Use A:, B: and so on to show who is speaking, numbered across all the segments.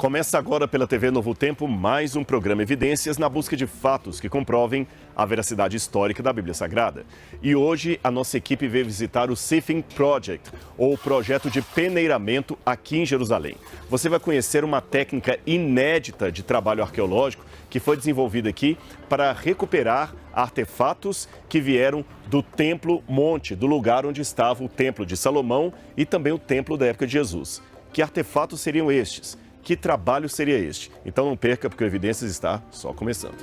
A: Começa agora pela TV Novo Tempo mais um programa Evidências na busca de fatos que comprovem a veracidade histórica da Bíblia Sagrada. E hoje a nossa equipe veio visitar o Sifin Project, ou Projeto de Peneiramento aqui em Jerusalém. Você vai conhecer uma técnica inédita de trabalho arqueológico que foi desenvolvida aqui para recuperar artefatos que vieram do Templo Monte, do lugar onde estava o Templo de Salomão e também o Templo da época de Jesus. Que artefatos seriam estes? Que trabalho seria este? Então não perca, porque o Evidências está só começando.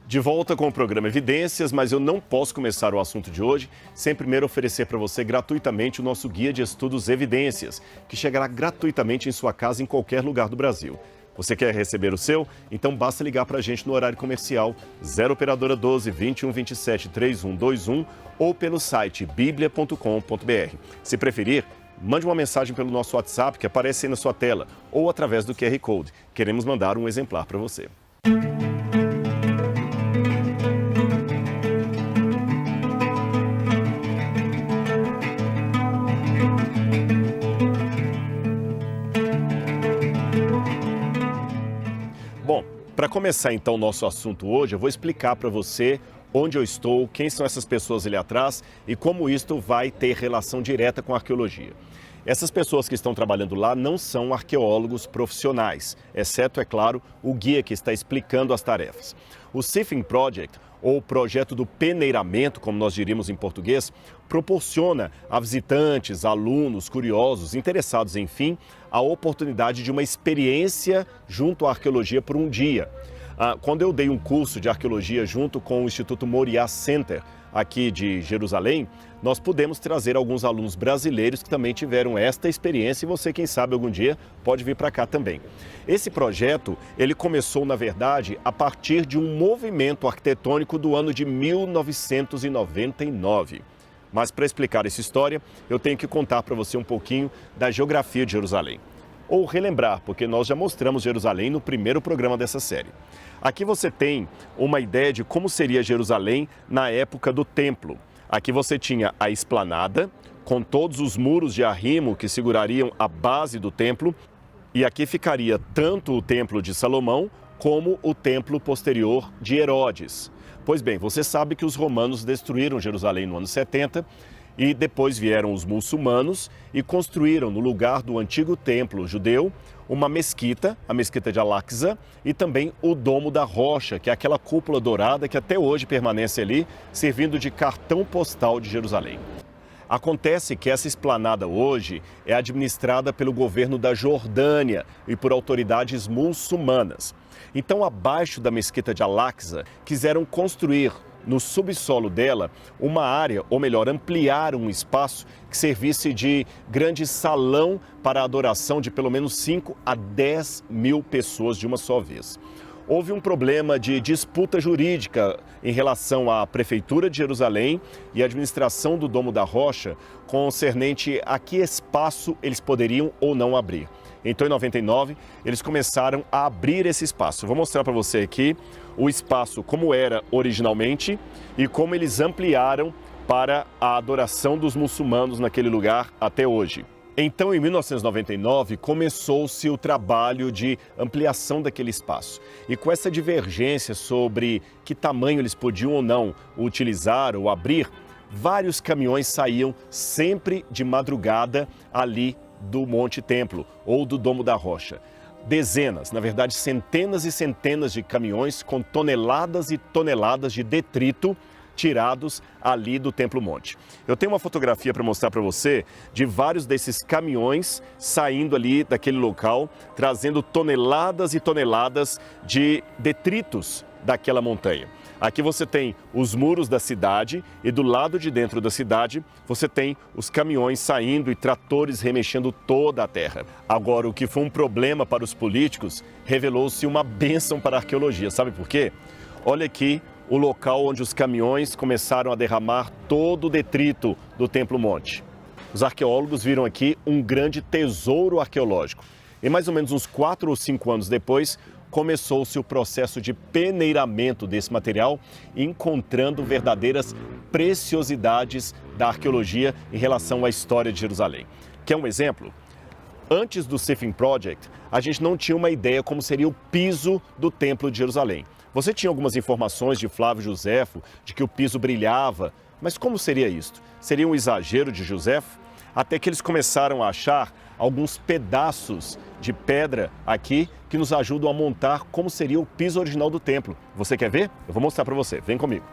A: De volta com o programa Evidências, mas eu não posso começar o assunto de hoje sem primeiro oferecer para você gratuitamente o nosso guia de estudos Evidências, que chegará gratuitamente em sua casa em qualquer lugar do Brasil. Você quer receber o seu? Então basta ligar para a gente no horário comercial 0 operadora 12 21 27 3121 ou pelo site biblia.com.br. Se preferir, mande uma mensagem pelo nosso WhatsApp que aparece aí na sua tela ou através do QR Code. Queremos mandar um exemplar para você. Bom, para começar então o nosso assunto hoje, eu vou explicar para você onde eu estou, quem são essas pessoas ali atrás e como isto vai ter relação direta com a arqueologia. Essas pessoas que estão trabalhando lá não são arqueólogos profissionais, exceto, é claro, o guia que está explicando as tarefas. O Sifin Project, ou Projeto do Peneiramento, como nós diríamos em português, proporciona a visitantes, alunos, curiosos, interessados, enfim, a oportunidade de uma experiência junto à arqueologia por um dia. Quando eu dei um curso de arqueologia junto com o Instituto Moriá Center, aqui de Jerusalém, nós pudemos trazer alguns alunos brasileiros que também tiveram esta experiência e você, quem sabe, algum dia pode vir para cá também. Esse projeto, ele começou, na verdade, a partir de um movimento arquitetônico do ano de 1999. Mas para explicar essa história, eu tenho que contar para você um pouquinho da geografia de Jerusalém. Ou relembrar, porque nós já mostramos Jerusalém no primeiro programa dessa série. Aqui você tem uma ideia de como seria Jerusalém na época do templo. Aqui você tinha a esplanada, com todos os muros de arrimo que segurariam a base do templo. E aqui ficaria tanto o templo de Salomão, como o templo posterior de Herodes. Pois bem, você sabe que os romanos destruíram Jerusalém no ano 70 e depois vieram os muçulmanos e construíram no lugar do antigo templo judeu uma mesquita, a mesquita de Al-Aqsa, e também o Domo da Rocha, que é aquela cúpula dourada que até hoje permanece ali, servindo de cartão postal de Jerusalém. Acontece que essa esplanada hoje é administrada pelo governo da Jordânia e por autoridades muçulmanas. Então, abaixo da mesquita de Al-Aqsa, quiseram construir no subsolo dela uma área, ou melhor, ampliar um espaço que servisse de grande salão para a adoração de pelo menos 5 a 10 mil pessoas de uma só vez. Houve um problema de disputa jurídica em relação à Prefeitura de Jerusalém e à administração do Domo da Rocha, concernente a que espaço eles poderiam ou não abrir. Então, em 99, eles começaram a abrir esse espaço. Eu vou mostrar para você aqui o espaço como era originalmente e como eles ampliaram para a adoração dos muçulmanos naquele lugar até hoje. Então, em 1999, começou-se o trabalho de ampliação daquele espaço. E com essa divergência sobre que tamanho eles podiam ou não utilizar ou abrir, vários caminhões saíam sempre de madrugada ali do Monte Templo ou do Domo da Rocha. Dezenas, na verdade centenas e centenas de caminhões com toneladas e toneladas de detrito tirados ali do Templo Monte. Eu tenho uma fotografia para mostrar para você de vários desses caminhões saindo ali daquele local, trazendo toneladas e toneladas de detritos daquela montanha. Aqui você tem os muros da cidade e do lado de dentro da cidade você tem os caminhões saindo e tratores remexendo toda a terra. Agora, o que foi um problema para os políticos revelou-se uma bênção para a arqueologia. Sabe por quê? Olha aqui o local onde os caminhões começaram a derramar todo o detrito do Templo Monte. Os arqueólogos viram aqui um grande tesouro arqueológico. E mais ou menos uns 4 ou 5 anos depois, começou-se o processo de peneiramento desse material, encontrando verdadeiras preciosidades da arqueologia em relação à história de Jerusalém. Quer um exemplo? Antes do Sifim Project, a gente não tinha uma ideia como seria o piso do Templo de Jerusalém. Você tinha algumas informações de Flávio Josefo, de que o piso brilhava, mas como seria isto? Seria um exagero de Josefo? Até que eles começaram a achar alguns pedaços de pedra aqui que nos ajudam a montar como seria o piso original do templo. Você quer ver? Eu vou mostrar para você. Vem comigo.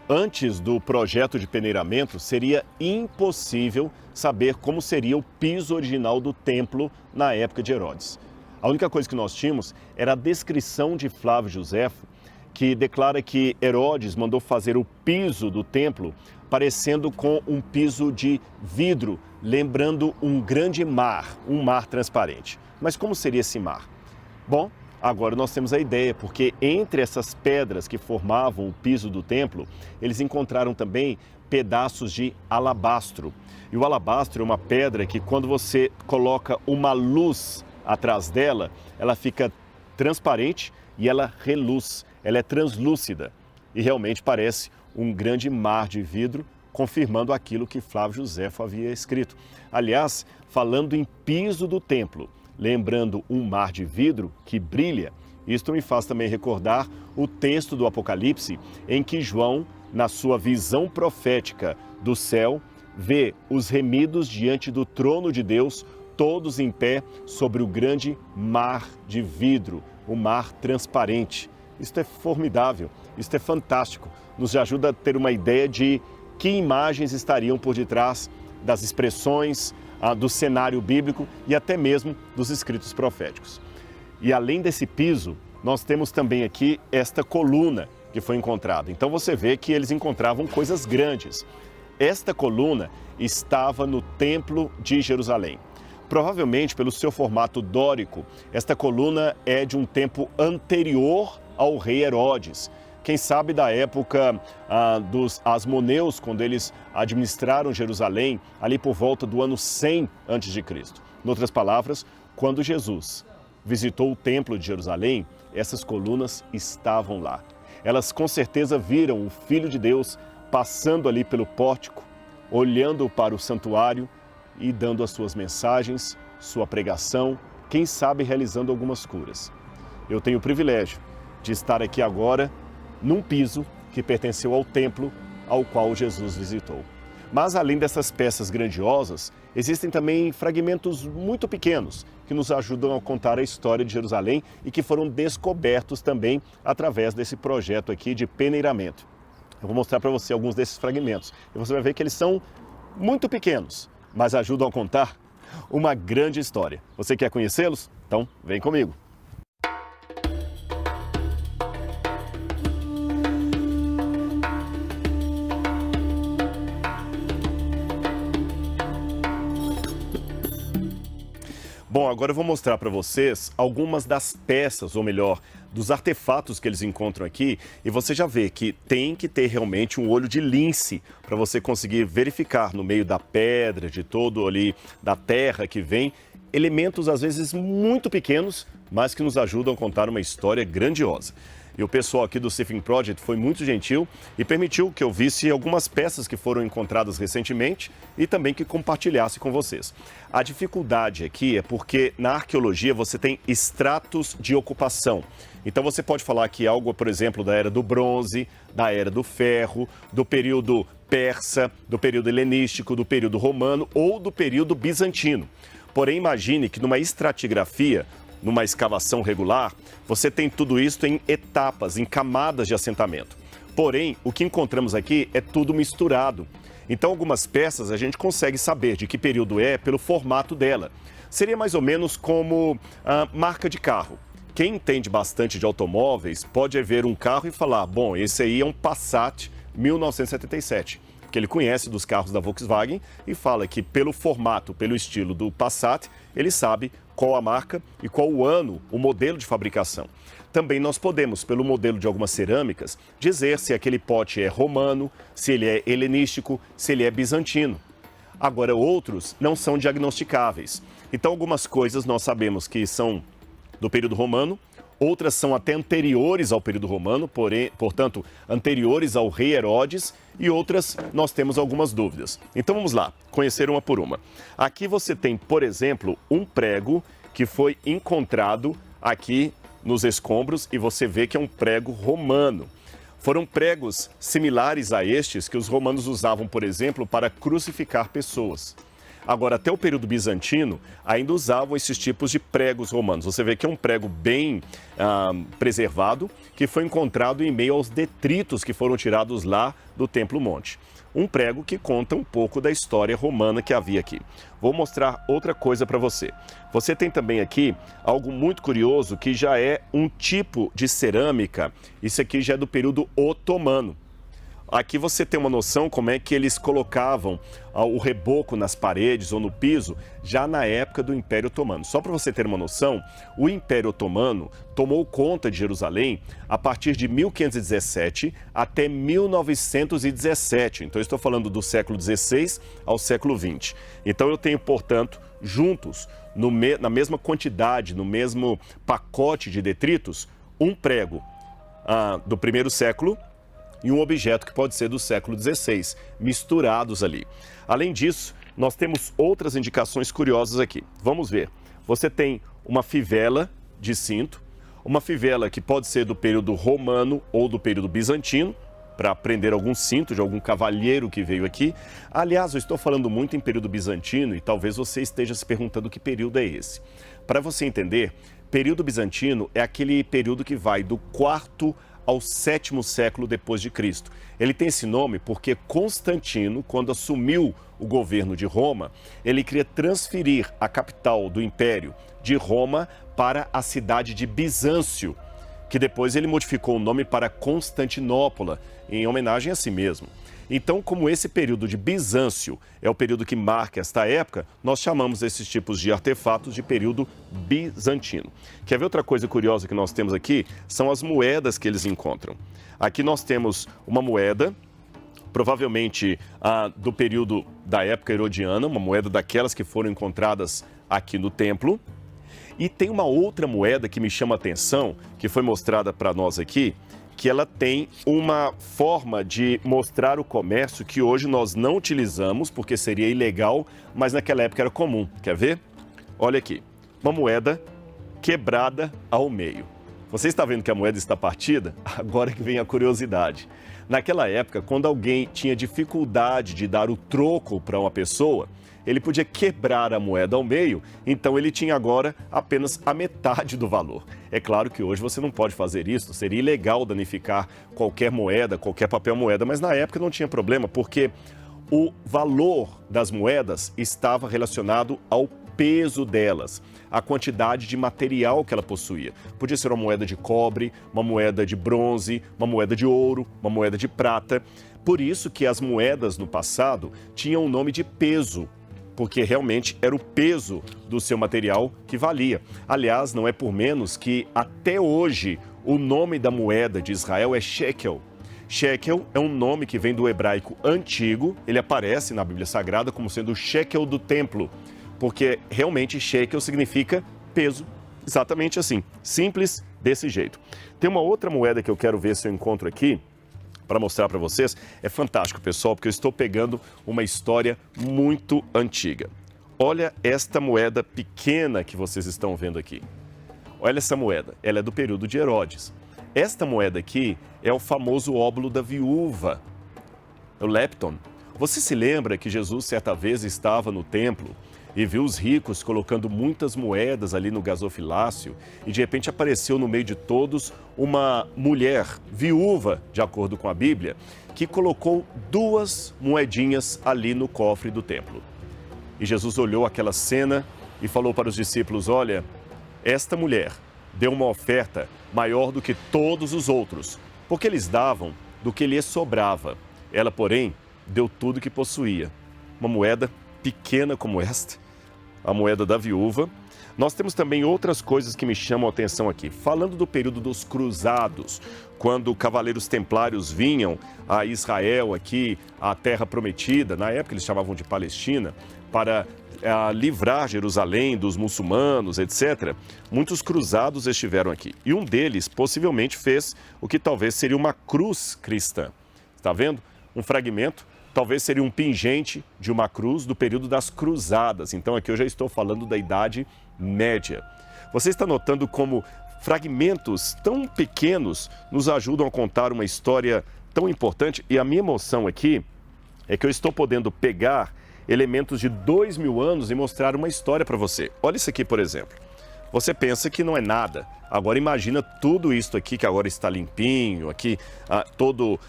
A: Antes do projeto de peneiramento, seria impossível saber como seria o piso original do templo na época de Herodes. A única coisa que nós tínhamos era a descrição de Flávio Josefo, que declara que Herodes mandou fazer o piso do templo parecendo com um piso de vidro, lembrando um grande mar, um mar transparente. Mas como seria esse mar? Bom, agora nós temos a ideia, porque entre essas pedras que formavam o piso do templo, eles encontraram também pedaços de alabastro. E o alabastro é uma pedra que, quando você coloca uma luz atrás dela, ela fica transparente e ela reluz, ela é translúcida. E realmente parece um grande mar de vidro, confirmando aquilo que Flávio Josefo havia escrito. Aliás, falando em piso do templo, lembrando um mar de vidro que brilha, isto me faz também recordar o texto do Apocalipse, em que João, na sua visão profética do céu, vê os remidos diante do trono de Deus, todos em pé sobre o grande mar de vidro, o mar transparente. Isto é formidável, isto é fantástico, nos ajuda a ter uma ideia de que imagens estariam por detrás das expressões, do cenário bíblico e até mesmo dos escritos proféticos. E além desse piso, nós temos também aqui esta coluna que foi encontrada. Então você vê que eles encontravam coisas grandes. Esta coluna estava no Templo de Jerusalém. Provavelmente, pelo seu formato dórico, esta coluna é de um tempo anterior ao rei Herodes. Quem sabe da época dos asmoneus, quando eles administraram Jerusalém, ali por volta do ano 100 a.C. Em outras palavras, quando Jesus visitou o Templo de Jerusalém, essas colunas estavam lá. Elas com certeza viram o Filho de Deus passando ali pelo pórtico, olhando para o santuário e dando as suas mensagens, sua pregação, quem sabe realizando algumas curas. Eu tenho o privilégio de estar aqui agora num piso que pertenceu ao templo ao qual Jesus visitou. Mas além dessas peças grandiosas, existem também fragmentos muito pequenos que nos ajudam a contar a história de Jerusalém e que foram descobertos também através desse projeto aqui de peneiramento. Eu vou mostrar para você alguns desses fragmentos e você vai ver que eles são muito pequenos, mas ajudam a contar uma grande história. Você quer conhecê-los? Então, vem comigo. Bom, agora eu vou mostrar para vocês algumas das peças, ou melhor, dos artefatos que eles encontram aqui, e você já vê que tem que ter realmente um olho de lince para você conseguir verificar no meio da pedra, de todo ali, da terra que vem, elementos às vezes muito pequenos, mas que nos ajudam a contar uma história grandiosa. E o pessoal aqui do Sifting Project foi muito gentil e permitiu que eu visse algumas peças que foram encontradas recentemente e também que compartilhasse com vocês. A dificuldade aqui é porque na arqueologia você tem estratos de ocupação. Então você pode falar que algo, por exemplo, da Era do Bronze, da Era do Ferro, do período persa, do período helenístico, do período romano ou do período bizantino. Porém, imagine que numa estratigrafia, numa escavação regular, você tem tudo isso em etapas, em camadas de assentamento. Porém, o que encontramos aqui é tudo misturado. Então, algumas peças a gente consegue saber de que período é pelo formato dela. Seria mais ou menos como a marca de carro. Quem entende bastante de automóveis pode ver um carro e falar, bom, esse aí é um Passat 1977. Que ele conhece dos carros da Volkswagen e fala que pelo formato, pelo estilo do Passat, ele sabe qual a marca e qual o ano, o modelo de fabricação. Também nós podemos, pelo modelo de algumas cerâmicas, dizer se aquele pote é romano, se ele é helenístico, se ele é bizantino. Agora, outros não são diagnosticáveis. Então, algumas coisas nós sabemos que são do período romano, outras são até anteriores ao período romano, portanto, anteriores ao rei Herodes, e outras nós temos algumas dúvidas. Então vamos lá, conhecer uma por uma. Aqui você tem, por exemplo, um prego que foi encontrado aqui nos escombros e você vê que é um prego romano. Foram pregos similares a estes que os romanos usavam, por exemplo, para crucificar pessoas. Agora, até o período bizantino, ainda usavam esses tipos de pregos romanos. Você vê que é um prego bem preservado, que foi encontrado em meio aos detritos que foram tirados lá do Templo Monte. Um prego que conta um pouco da história romana que havia aqui. Vou mostrar outra coisa para você. Você tem também aqui algo muito curioso que já é um tipo de cerâmica. Isso aqui já é do período otomano. Aqui você tem uma noção como é que eles colocavam o reboco nas paredes ou no piso já na época do Império Otomano. Só para você ter uma noção, o Império Otomano tomou conta de Jerusalém a partir de 1517 até 1917. Então, eu estou falando do século XVI ao século XX. Então, eu tenho, portanto, juntos, na mesma quantidade, no mesmo pacote de detritos, um prego do primeiro século e um objeto que pode ser do século XVI, misturados ali. Além disso, nós temos outras indicações curiosas aqui. Vamos ver. Você tem uma fivela de cinto, uma fivela que pode ser do período romano ou do período bizantino, para prender algum cinto de algum cavalheiro que veio aqui. Aliás, eu estou falando muito em período bizantino e talvez você esteja se perguntando que período é esse. Para você entender, período bizantino é aquele período que vai do quarto ao 7º século depois de Cristo. Ele tem esse nome porque Constantino, quando assumiu o governo de Roma, ele queria transferir a capital do Império de Roma para a cidade de Bizâncio, que depois ele modificou o nome para Constantinopla, em homenagem a si mesmo. Então, como esse período de Bizâncio é o período que marca esta época, nós chamamos esses tipos de artefatos de período bizantino. Quer ver outra coisa curiosa que nós temos aqui? São as moedas que eles encontram. Aqui nós temos uma moeda, provavelmente do período da época herodiana, uma moeda daquelas que foram encontradas aqui no templo. E tem uma outra moeda que me chama a atenção, que foi mostrada para nós aqui, que ela tem uma forma de mostrar o comércio que hoje nós não utilizamos, porque seria ilegal, mas naquela época era comum. Quer ver? Olha aqui, uma moeda quebrada ao meio. Você está vendo que a moeda está partida? Agora que vem a curiosidade. Naquela época, quando alguém tinha dificuldade de dar o troco para uma pessoa, ele podia quebrar a moeda ao meio, então ele tinha agora apenas a metade do valor. É claro que hoje você não pode fazer isso, seria ilegal danificar qualquer moeda, qualquer papel moeda, mas na época não tinha problema, porque o valor das moedas estava relacionado ao peso delas, a quantidade de material que ela possuía. Podia ser uma moeda de cobre, uma moeda de bronze, uma moeda de ouro, uma moeda de prata. Por isso que as moedas no passado tinham o nome de peso, porque realmente era o peso do seu material que valia. Aliás, não é por menos que até hoje o nome da moeda de Israel é shekel. Shekel é um nome que vem do hebraico antigo, ele aparece na Bíblia Sagrada como sendo o shekel do templo, porque realmente shekel significa peso, exatamente assim, simples, desse jeito. Tem uma outra moeda que eu quero ver se eu encontro aqui, para mostrar para vocês. É fantástico, pessoal, porque eu estou pegando uma história muito antiga. Olha esta moeda pequena que vocês estão vendo aqui. Olha essa moeda, ela é do período de Herodes. Esta moeda aqui é o famoso óbolo da viúva, o lepton. Você se lembra que Jesus certa vez estava no templo e viu os ricos colocando muitas moedas ali no gasofilácio e de repente apareceu no meio de todos uma mulher viúva, de acordo com a Bíblia, que colocou 2 moedinhas ali no cofre do templo. E Jesus olhou aquela cena e falou para os discípulos: olha, esta mulher deu uma oferta maior do que todos os outros, porque eles davam do que lhes sobrava. Ela, porém, deu tudo que possuía. Uma moeda pequena como esta, a moeda da viúva. Nós temos também outras coisas que me chamam a atenção aqui. Falando do período dos cruzados, quando cavaleiros templários vinham a Israel, aqui, a terra prometida, na época eles chamavam de Palestina, para livrar Jerusalém dos muçulmanos, etc. Muitos cruzados estiveram aqui. E um deles possivelmente fez o que talvez seria uma cruz cristã. Está vendo? Um fragmento. Talvez seria um pingente de uma cruz do período das cruzadas. Então aqui eu já estou falando da Idade Média. Você está notando como fragmentos tão pequenos nos ajudam a contar uma história tão importante? E a minha emoção aqui é que eu estou podendo pegar elementos de 2000 anos e mostrar uma história para você. Olha isso aqui, por exemplo. Você pensa que não é nada. Agora imagina tudo isso aqui que agora está limpinho, aqui todo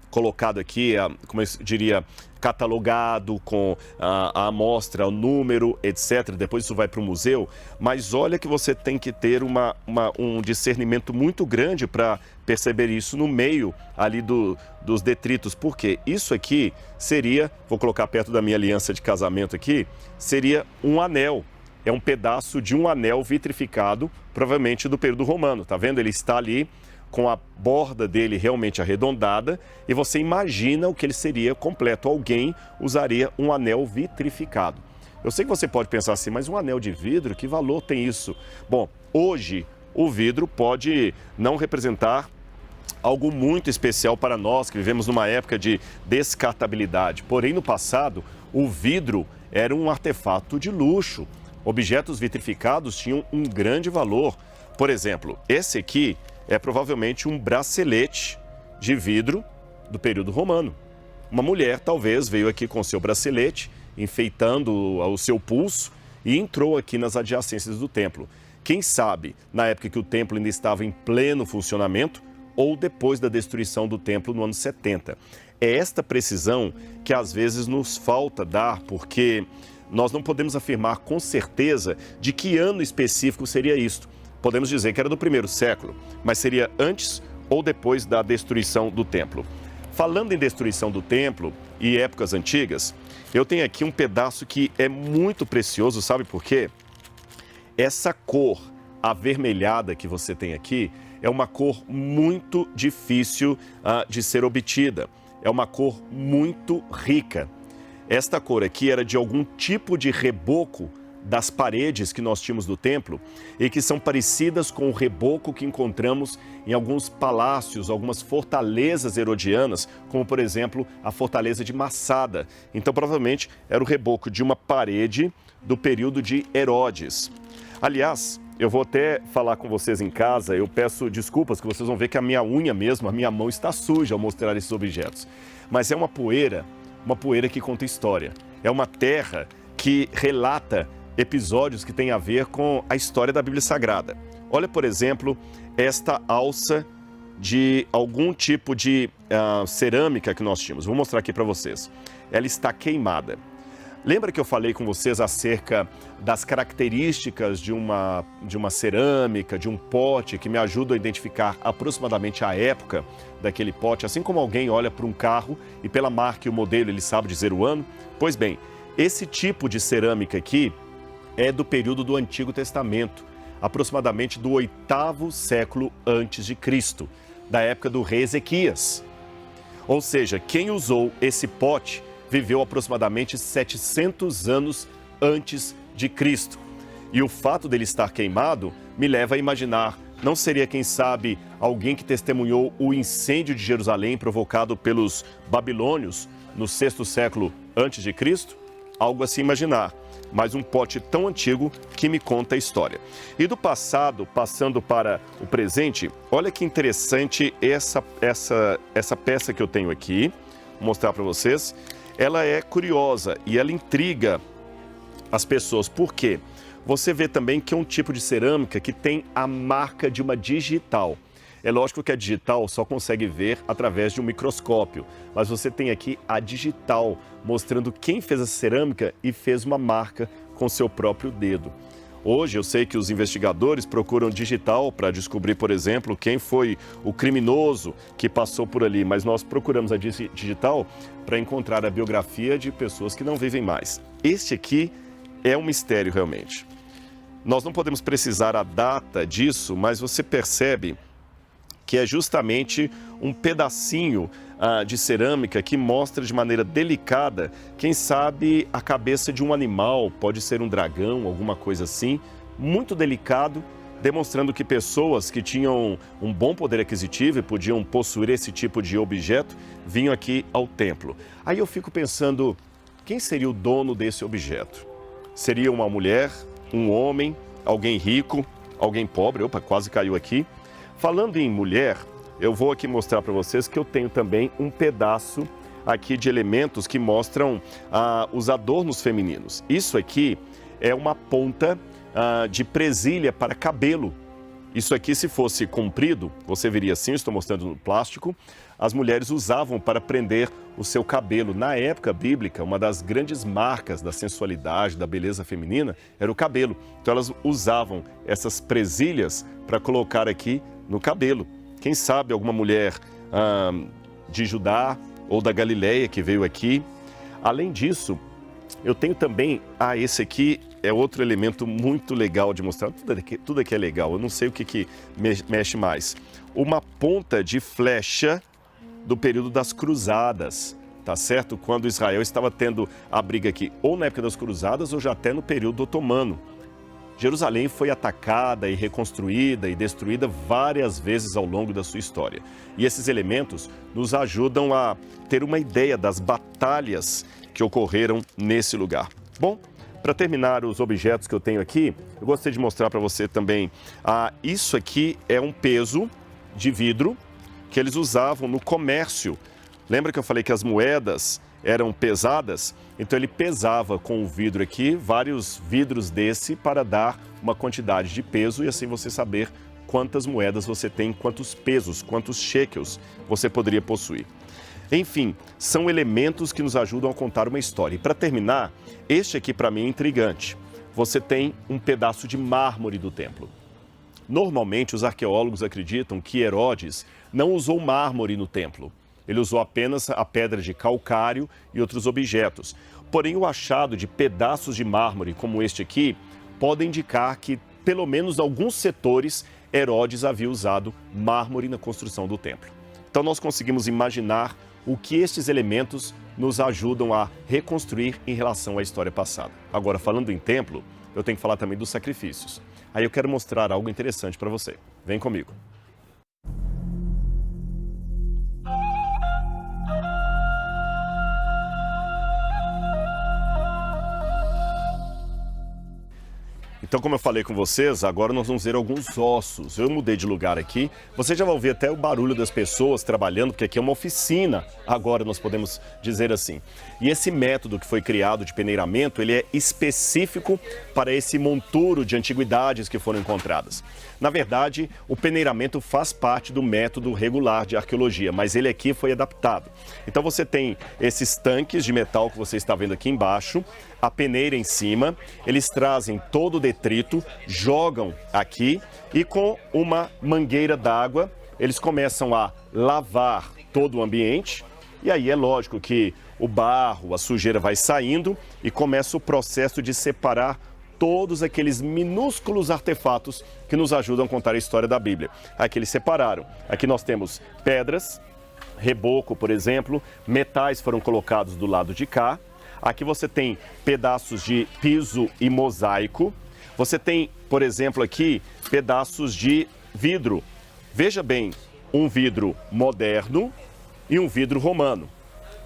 A: colocado aqui, como eu diria, catalogado com a amostra, o número, etc. Depois isso vai para o museu. Mas olha que você tem que ter um discernimento muito grande para perceber isso no meio ali dos detritos. Porque isso aqui seria, vou colocar perto da minha aliança de casamento aqui, seria um anel. É um pedaço de um anel vitrificado, provavelmente do período romano. Tá vendo? Ele está ali com a borda dele realmente arredondada e você imagina o que ele seria completo. Alguém usaria um anel vitrificado. Eu sei que você pode pensar assim, mas um anel de vidro, que valor tem isso? Bom, hoje o vidro pode não representar algo muito especial para nós que vivemos numa época de descartabilidade. Porém, no passado, o vidro era um artefato de luxo. Objetos vitrificados tinham um grande valor. Por exemplo, esse aqui é provavelmente um bracelete de vidro do período romano. Uma mulher talvez veio aqui com seu bracelete, enfeitando o seu pulso e entrou aqui nas adjacências do templo. Quem sabe, na época que o templo ainda estava em pleno funcionamento ou depois da destruição do templo no ano 70. É esta precisão que às vezes nos falta dar, porque nós não podemos afirmar com certeza de que ano específico seria isto. Podemos dizer que era do 1º século, mas seria antes ou depois da destruição do templo. Falando em destruição do templo e épocas antigas, eu tenho aqui um pedaço que é muito precioso, sabe por quê? Essa cor avermelhada que você tem aqui é uma cor muito difícil de ser obtida. É uma cor muito rica. Esta cor aqui era de algum tipo de reboco das paredes que nós tínhamos do templo e que são parecidas com o reboco que encontramos em alguns palácios, algumas fortalezas herodianas, como por exemplo a fortaleza de Massada. Então provavelmente era o reboco de uma parede do período de Herodes. Aliás, eu vou até falar com vocês em casa, eu peço desculpas que vocês vão ver que a minha unha mesmo, a minha mão está suja ao mostrar esses objetos. Mas é uma poeira que conta história. É uma terra que relata episódios que têm a ver com a história da Bíblia Sagrada. Olha, por exemplo, esta alça de algum tipo de cerâmica que nós tínhamos. Vou mostrar aqui para vocês. Ela está queimada. Lembra que eu falei com vocês acerca das características de uma cerâmica, de um pote, que me ajudam a identificar aproximadamente a época daquele pote? Assim como alguém olha para um carro e pela marca e o modelo ele sabe dizer o ano? Pois bem, esse tipo de cerâmica aqui é do período do Antigo Testamento, aproximadamente do 8º século antes de Cristo, da época do rei Ezequias. Ou seja, quem usou esse pote viveu aproximadamente 700 anos antes de Cristo. E o fato dele estar queimado me leva a imaginar Não seria, quem sabe, alguém que testemunhou o incêndio de Jerusalém provocado pelos babilônios no sexto século antes de Cristo? Algo a se imaginar, mas um pote tão antigo que me conta a história. E do passado, passando para o presente, olha que interessante essa peça que eu tenho aqui, vou mostrar para vocês. Ela é curiosa e ela intriga as pessoas. Por quê? Você vê também que é um tipo de cerâmica que tem a marca de uma digital. É lógico que a digital só consegue ver através de um microscópio, mas você tem aqui a digital, mostrando quem fez a cerâmica e fez uma marca com seu próprio dedo. Hoje eu sei que os investigadores procuram digital para descobrir, por exemplo, quem foi o criminoso que passou por ali, mas nós procuramos a digital para encontrar a biografia de pessoas que não vivem mais. Este aqui é um mistério realmente. Nós não podemos precisar a data disso, mas você percebe que é justamente um pedacinho de cerâmica que mostra de maneira delicada, quem sabe, a cabeça de um animal, pode ser um dragão, alguma coisa assim, muito delicado, demonstrando que pessoas que tinham um bom poder aquisitivo e podiam possuir esse tipo de objeto, vinham aqui ao templo. Aí eu fico pensando, quem seria o dono desse objeto? Seria uma mulher, um homem, alguém rico, alguém pobre? Opa, quase caiu aqui. Falando em mulher, eu vou aqui mostrar para vocês que eu tenho também um pedaço aqui de elementos que mostram os adornos femininos. Isso aqui é uma ponta de presilha para cabelo. Isso aqui, se fosse comprido, você veria assim, estou mostrando no plástico, as mulheres usavam para prender o seu cabelo. Na época bíblica, uma das grandes marcas da sensualidade, da beleza feminina, era o cabelo. Então elas usavam essas presilhas para colocar aqui no cabelo. Quem sabe alguma mulher de Judá ou da Galileia que veio aqui. Além disso, eu tenho também, esse aqui é outro elemento muito legal de mostrar. Tudo aqui é legal, eu não sei o que mexe mais. Uma ponta de flecha do período das cruzadas, tá certo? Quando Israel estava tendo a briga aqui, ou na época das cruzadas, ou já até no período otomano. Jerusalém foi atacada e reconstruída e destruída várias vezes ao longo da sua história. E esses elementos nos ajudam a ter uma ideia das batalhas que ocorreram nesse lugar. Bom, para terminar os objetos que eu tenho aqui, eu gostaria de mostrar para você também, isso aqui é um peso de vidro que eles usavam no comércio. Lembra que eu falei que as moedas eram pesadas? Então ele pesava com o vidro aqui, vários vidros desse, para dar uma quantidade de peso e assim você saber quantas moedas você tem, quantos pesos, quantos shekels você poderia possuir. Enfim, são elementos que nos ajudam a contar uma história. E para terminar, este aqui para mim é intrigante. Você tem um pedaço de mármore do templo. Normalmente os arqueólogos acreditam que Herodes não usou mármore no templo. Ele usou apenas a pedra de calcário e outros objetos. Porém, o achado de pedaços de mármore como este aqui pode indicar que, pelo menos em alguns setores, Herodes havia usado mármore na construção do templo. Então nós conseguimos imaginar o que estes elementos nos ajudam a reconstruir em relação à história passada. Agora, falando em templo, eu tenho que falar também dos sacrifícios. Aí eu quero mostrar algo interessante para você. Vem comigo. Então, como eu falei com vocês, agora nós vamos ver alguns ossos. Eu mudei de lugar aqui. Você já vai ouvir até o barulho das pessoas trabalhando, porque aqui é uma oficina, agora nós podemos dizer assim. E esse método que foi criado de peneiramento, ele é específico para esse monturo de antiguidades que foram encontradas. Na verdade, o peneiramento faz parte do método regular de arqueologia, mas ele aqui foi adaptado. Então você tem esses tanques de metal que você está vendo aqui embaixo, a peneira em cima, eles trazem todo o detrito, jogam aqui e com uma mangueira d'água, eles começam a lavar todo o ambiente e aí é lógico que o barro, a sujeira vai saindo e começa o processo de separar todos aqueles minúsculos artefatos que nos ajudam a contar a história da Bíblia. Aqui eles separaram. Aqui nós temos pedras, reboco, por exemplo, metais foram colocados do lado de cá. Aqui você tem pedaços de piso e mosaico. Você tem, por exemplo, aqui pedaços de vidro. Veja bem, um vidro moderno e um vidro romano.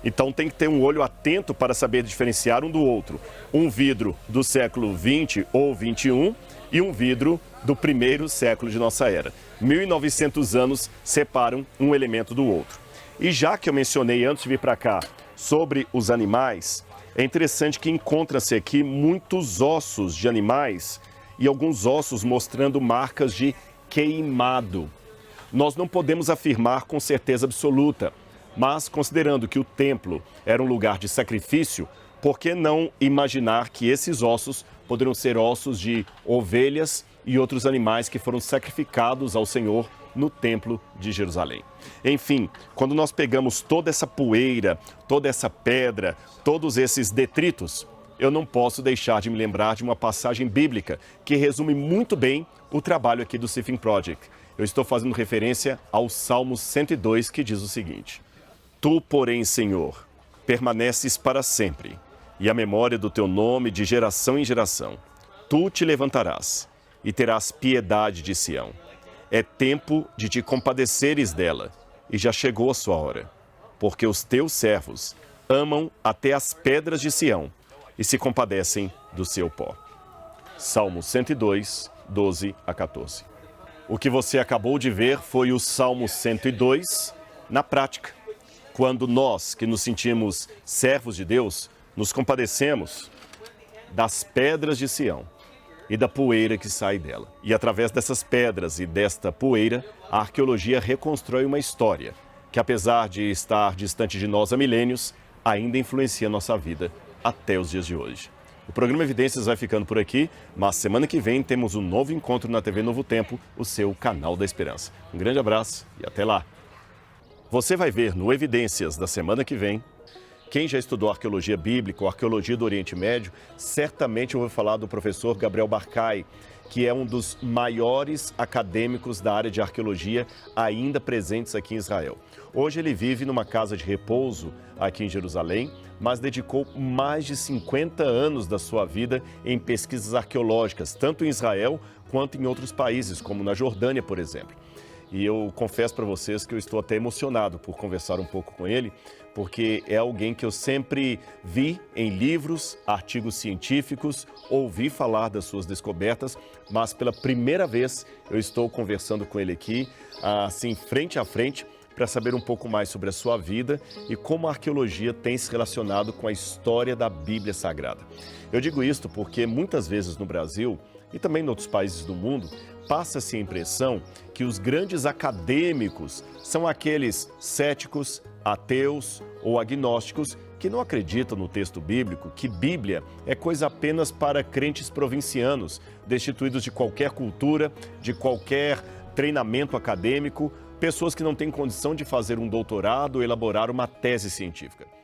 A: Então tem que ter um olho atento para saber diferenciar um do outro. Um vidro do século 20 ou 21 e um vidro do primeiro século de nossa era. 1900 anos separam um elemento do outro. E já que eu mencionei antes de vir para cá sobre os animais, é interessante que encontra-se aqui muitos ossos de animais e alguns ossos mostrando marcas de queimado. Nós não podemos afirmar com certeza absoluta, mas considerando que o templo era um lugar de sacrifício, por que não imaginar que esses ossos poderiam ser ossos de ovelhas e outros animais que foram sacrificados ao Senhor no templo de Jerusalém? Enfim, quando nós pegamos toda essa poeira, toda essa pedra, todos esses detritos, eu não posso deixar de me lembrar de uma passagem bíblica que resume muito bem o trabalho aqui do Sifin Project. Eu estou fazendo referência ao Salmo 102, que diz o seguinte: Tu, porém, Senhor, permaneces para sempre, e a memória do teu nome de geração em geração. Tu te levantarás e terás piedade de Sião. É tempo de te compadeceres dela, e já chegou a sua hora, porque os teus servos amam até as pedras de Sião e se compadecem do seu pó. Salmo 102, 12 a 14. O que você acabou de ver foi o Salmo 102 na prática. Quando nós, que nos sentimos servos de Deus, nos compadecemos das pedras de Sião e da poeira que sai dela. E através dessas pedras e desta poeira, a arqueologia reconstrói uma história que, apesar de estar distante de nós há milênios, ainda influencia nossa vida até os dias de hoje. O programa Evidências vai ficando por aqui, mas semana que vem temos um novo encontro na TV Novo Tempo, o seu canal da esperança. Um grande abraço e até lá! Você vai ver no Evidências da semana que vem. Quem já estudou arqueologia bíblica ou arqueologia do Oriente Médio, certamente ouviu falar do professor Gabriel Barkay, que é um dos maiores acadêmicos da área de arqueologia ainda presentes aqui em Israel. Hoje ele vive numa casa de repouso aqui em Jerusalém, mas dedicou mais de 50 anos da sua vida em pesquisas arqueológicas, tanto em Israel quanto em outros países, como na Jordânia, por exemplo. E eu confesso para vocês que eu estou até emocionado por conversar um pouco com ele, porque é alguém que eu sempre vi em livros, artigos científicos, ouvi falar das suas descobertas, mas pela primeira vez eu estou conversando com ele aqui, assim, frente a frente, para saber um pouco mais sobre a sua vida e como a arqueologia tem se relacionado com a história da Bíblia Sagrada. Eu digo isto porque muitas vezes no Brasil e também em outros países do mundo, passa-se a impressão que os grandes acadêmicos são aqueles céticos, ateus ou agnósticos que não acreditam no texto bíblico, que Bíblia é coisa apenas para crentes provincianos, destituídos de qualquer cultura, de qualquer treinamento acadêmico, pessoas que não têm condição de fazer um doutorado ou elaborar uma tese científica.